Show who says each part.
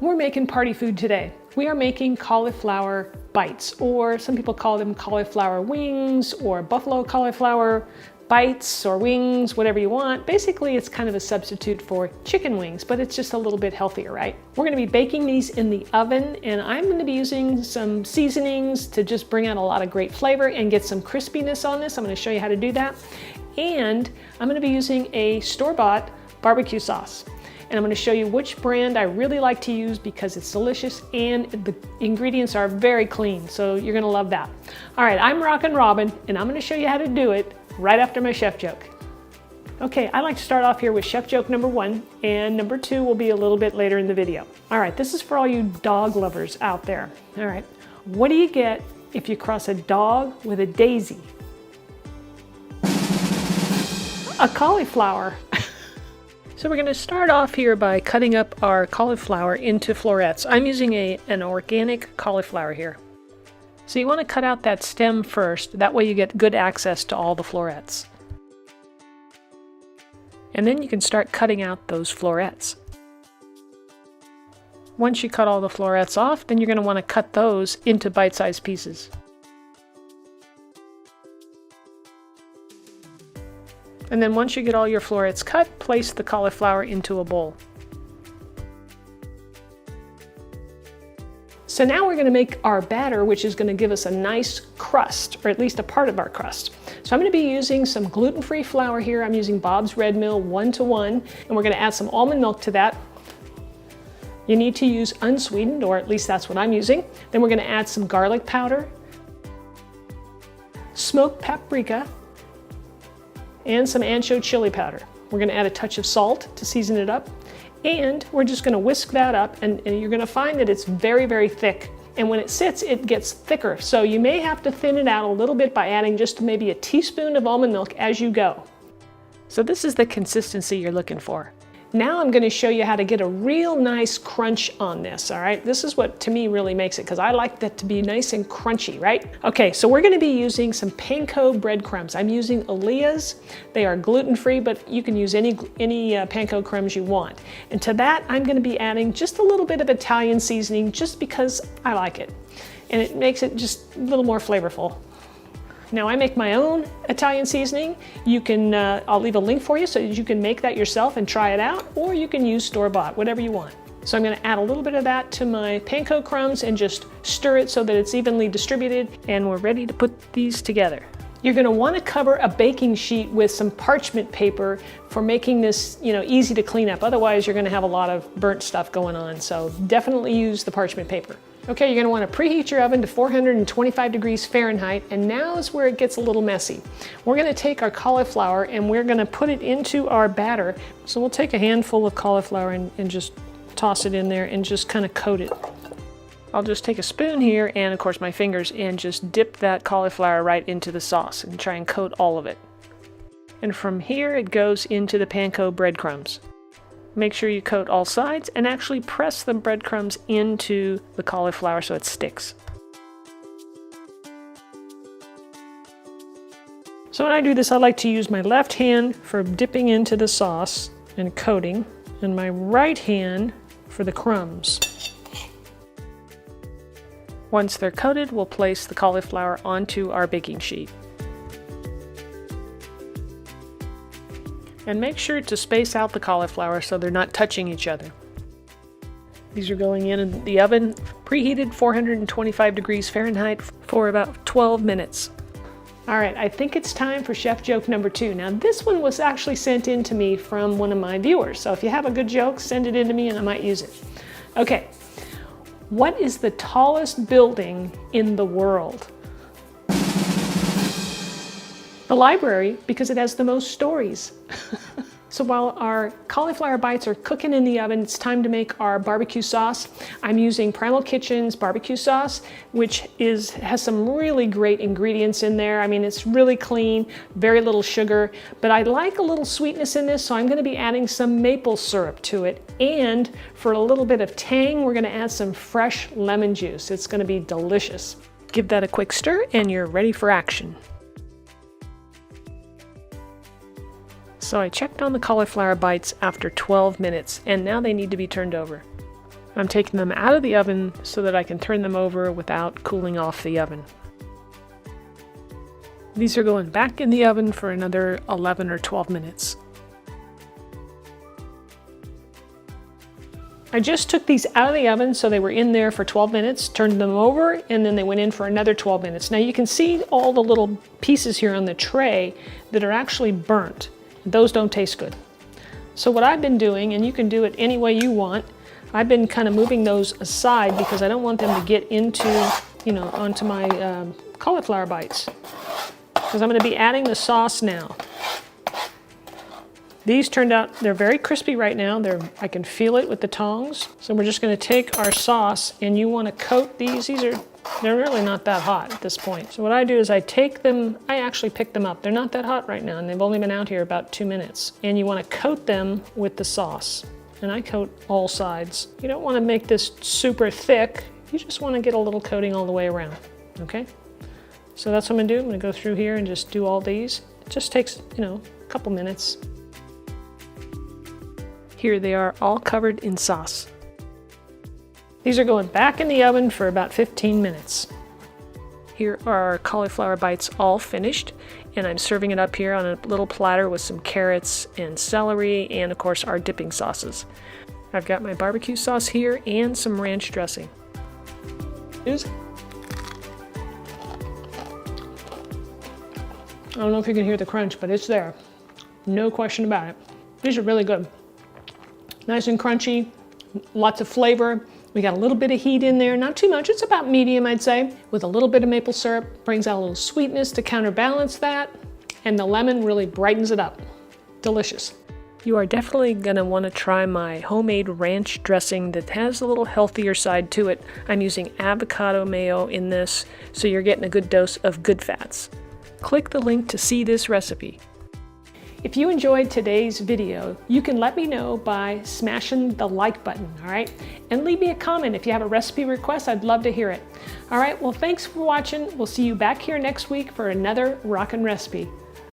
Speaker 1: We're making party food today. We are making cauliflower bites, or some people call them cauliflower wings or buffalo cauliflower bites or wings, whatever you want. Basically, it's kind of a substitute for chicken wings, but it's just a little bit healthier, right? We're gonna be baking these in the oven, and I'm gonna be using some seasonings to just bring out a lot of great flavor and get some crispiness on this. I'm gonna show you how to do that. And I'm gonna be using a store-bought barbecue sauce. And I'm going to show you which brand I really like to use because it's delicious and the ingredients are very clean, so you're going to love that. All right, I'm Rockin' Robin, and I'm going to show you how to do it right after my chef joke. Okay, I like to start off here with chef joke number 1, and number 2 will be a little bit later in the video. All right, this is for all you dog lovers out there. All right, what do you get if you cross a dog with a daisy? A cauliflower. So we're going to start off here by cutting up our cauliflower into florets. I'm using an organic cauliflower here. So you want to cut out that stem first, that way you get good access to all the florets. And then you can start cutting out those florets. Once you cut all the florets off, then you're going to want to cut those into bite-sized pieces. And then once you get all your florets cut, place the cauliflower into a bowl. So now we're going to make our batter, which is going to give us a nice crust, or at least a part of our crust. So I'm going to be using some gluten-free flour here. I'm using Bob's Red Mill 1-to-1, and we're going to add some almond milk to that. You need to use unsweetened, or at least that's what I'm using. Then we're going to add some garlic powder, smoked paprika, and some ancho chili powder. We're going to add a touch of salt to season it up, and we're just going to whisk that up, and you're going to find that it's very, very thick. And when it sits, it gets thicker. So you may have to thin it out a little bit by adding just maybe a teaspoon of almond milk as you go. So this is the consistency you're looking for. Now I'm going to show you how to get a real nice crunch on this, all right? This is what to me really makes it, because I like that to be nice and crunchy, right? Okay, so we're going to be using some panko breadcrumbs. I'm using Alea's. They are gluten-free, but you can use any panko crumbs you want. And to that, I'm going to be adding just a little bit of Italian seasoning just because I like it. And it makes it just a little more flavorful. Now I make my own Italian seasoning. You can, I'll leave a link for you so that you can make that yourself and try it out, or you can use store-bought, whatever you want. So I'm going to add a little bit of that to my panko crumbs and just stir it so that it's evenly distributed, and we're ready to put these together. You're going to want to cover a baking sheet with some parchment paper for making this, easy to clean up. Otherwise, you're going to have a lot of burnt stuff going on. So definitely use the parchment paper. Okay, you're going to want to preheat your oven to 425 degrees Fahrenheit, and now is where it gets a little messy. We're going to take our cauliflower and we're going to put it into our batter. So we'll take a handful of cauliflower and just toss it in there and just kind of coat it. I'll just take a spoon here and of course my fingers and just dip that cauliflower right into the sauce and try and coat all of it. And from here it goes into the panko breadcrumbs. Make sure you coat all sides and actually press the breadcrumbs into the cauliflower so it sticks. So when I do this, I like to use my left hand for dipping into the sauce and coating, and my right hand for the crumbs. Once they're coated, we'll place the cauliflower onto our baking sheet. And make sure to space out the cauliflower so they're not touching each other. These are going in the oven, preheated 425 degrees Fahrenheit for about 12 minutes. All right, I think it's time for chef joke number 2. Now this one was actually sent in to me from one of my viewers. So if you have a good joke, send it in to me and I might use it. Okay, what is the tallest building in the world? The library, because it has the most stories. So while our cauliflower bites are cooking in the oven, it's time to make our barbecue sauce. I'm using Primal Kitchen's barbecue sauce, which has some really great ingredients in there. I mean, it's really clean, very little sugar, but I like a little sweetness in this, so I'm gonna be adding some maple syrup to it. And for a little bit of tang, we're gonna add some fresh lemon juice. It's gonna be delicious. Give that a quick stir and you're ready for action. So I checked on the cauliflower bites after 12 minutes, and now they need to be turned over. I'm taking them out of the oven so that I can turn them over without cooling off the oven. These are going back in the oven for another 11 or 12 minutes. I just took these out of the oven, so they were in there for 12 minutes, turned them over, and then they went in for another 12 minutes. Now you can see all the little pieces here on the tray that are actually burnt. Those don't taste good. So what I've been doing, and you can do it any way you want, I've been kind of moving those aside because I don't want them to get into, onto my cauliflower bites. Because I'm going to be adding the sauce now. These turned out, they're very crispy right now. I can feel it with the tongs. So we're just going to take our sauce, and you want to coat these. They're really not that hot at this point. So what I do is I take them, I actually pick them up. They're not that hot right now, and they've only been out here about 2 minutes. And you want to coat them with the sauce. And I coat all sides. You don't want to make this super thick. You just want to get a little coating all the way around, okay? So that's what I'm going to do. I'm going to go through here and just do all these. It just takes, a couple minutes. Here they are, all covered in sauce. These are going back in the oven for about 15 minutes. Here are our cauliflower bites all finished, and I'm serving it up here on a little platter with some carrots and celery and of course our dipping sauces. I've got my barbecue sauce here and some ranch dressing. I don't know if you can hear the crunch, but it's there. No question about it. These are really good. Nice and crunchy, lots of flavor. We got a little bit of heat in there, not too much, it's about medium I'd say, with a little bit of maple syrup, brings out a little sweetness to counterbalance that, and the lemon really brightens it up. Delicious. You are definitely gonna wanna try my homemade ranch dressing that has a little healthier side to it. I'm using avocado mayo in this, so you're getting a good dose of good fats. Click the link to see this recipe. If you enjoyed today's video, you can let me know by smashing the like button, all right? And leave me a comment if you have a recipe request. I'd love to hear it. All right, well, thanks for watching. We'll see you back here next week for another rockin' recipe.